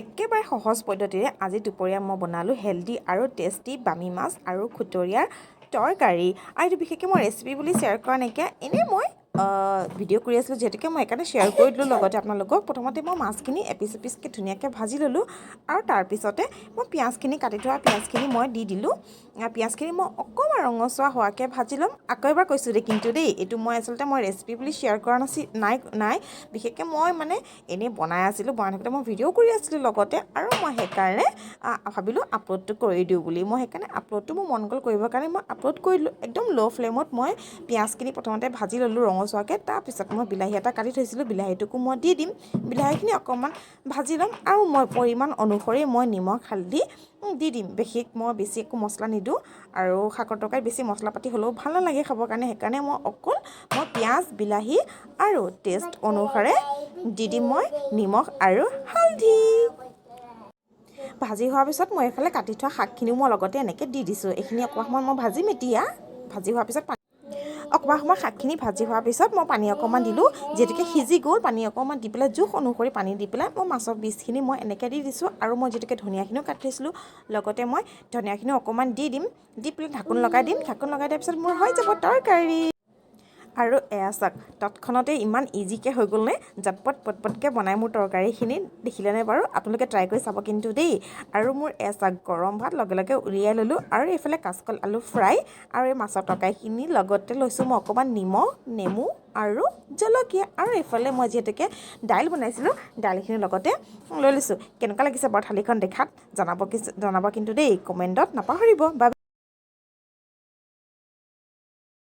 একেবাৰে সহজ পদ্ধতিৰে আজি দুপৰীয়া মই বনালোঁ হেল্ডি আৰু টেষ্টি বামি মাছ আৰু খুতৰীয়াৰ তৰকাৰী। আৰু এইটো বিশেষকৈ মই ৰেচিপি বুলি শ্বেয়াৰ কৰা নাইকিয়া, এনেই মই ভিডিঅ' কৰি আছিলোঁ যিহেতুকে মই সেইকাৰণে শ্বেয়াৰ কৰি দিলোঁ লগতে আপোনালোকক। প্ৰথমতে মই মাছখিনি এপিচ এপিচকৈ ধুনীয়াকৈ ভাজি ল'লোঁ আৰু তাৰপিছতে মই পিঁয়াজখিনি কাটি থোৱা পিঁয়াজখিনি মই দি দিলোঁ। পিঁয়াজখিনি মই অকণমান ৰঙচুৱা হোৱাকৈ ভাজি ল'ম। আকৌ এবাৰ কৈছোঁ কিন্তু দেই, এইটো মই আচলতে ৰেচিপি বুলি শ্বেয়াৰ কৰা নাই বিশেষকৈ মই মানে এনেই বনাই আছিলোঁ, বনাই থাকোঁতে মই ভিডিঅ' কৰি আছিলোঁ লগতে, আৰু মই সেইকাৰণে ভাবিলোঁ আপলোডটো কৰি দিওঁ বুলি। মই সেইকাৰণে আপলোডটো মোৰ মন গ'ল কৰিবৰ কাৰণে মই আপলোড কৰি দিলোঁ। একদম ল' ফ্লেমত মই পিঁয়াজখিনি প্ৰথমতে ভাজি ল'লোঁ ৰঙচুৱাকৈ। তাৰপিছত মই বিলাহী এটা কাটি থৈছিলোঁ, বিলাহীটোকো মই দি দিম। বিলাহীখিনি অকণমান ভাজি ল'ম আৰু মই পৰিমাণ অনুসৰি মই নিমখ হালধি দি দিম। মই বেছি একো মছলা নিদিওঁ, আৰু শাকৰ তৰকাৰীত বেছি মছলা পাতি হ'লেও ভাল নালাগে খাবৰ কাৰণে। সেইকাৰণে মই পিঁয়াজ, বিলাহী আৰু টেষ্ট অনুসাৰে দি দিম মই নিমখ আৰু হালধি। ভাজি হোৱাৰ পিছত মই এইফালে কাটি থোৱা শাকখিনিও মই লগতে এনেকৈ দি দিছোঁ। এইখিনি অকণমান সময় মই ভাজিম। এতিয়া ভাজি হোৱাৰ পিছত অকণমান সময় শাকখিনি ভাজি হোৱাৰ পিছত মই পানী অকণমান দিলোঁ, যিহেতুকে সিজি গ'ল। পানী অকণমান দি পেলাই জোখ অনুসৰি পানী দি পেলাই মই মাছৰ পিচখিনি মই এনেকৈ দি দিছোঁ। আৰু মই যিহেতুকে ধনিয়াখিনিও কাটি থৈছিলোঁ, লগতে মই ধনিয়াখিনিও অকণমান দি দিম। দি পেলাই ঢাকোন লগাই দিম। ঢাকোন লগাই দিয়াৰ পিছত মোৰ হৈ যাব তৰকাৰী। আৰু এয়া চাওক, তৎক্ষণতে ইমান ইজিকৈ হৈ গ'লনে? পটপটকৈ বনাই মোৰ তৰকাৰীখিনি দেখিলেনে বাৰু? আপোনালোকে ট্ৰাই কৰি চাব কিন্তু দেই। আৰু মোৰ এয়া চাওক, গৰম ভাত লগে লগে উলিয়াই ল'লোঁ, আৰু এইফালে কাচকল আলু ফ্ৰাই আৰু এই মাছৰ তৰকাৰীখিনি লগতে লৈছোঁ মই অকণমান নিমখ, নেমু আৰু জলকীয়া। আৰু এইফালে মই যিহেতুকে দাইল বনাইছিলোঁ, দাইলখিনিৰ লগতে লৈ লৈছোঁ। কেনেকুৱা লাগিছে বাৰু থালিখন দেখাত জনাব কিন্তু দেই, কমেণ্টত নাপাহৰিব।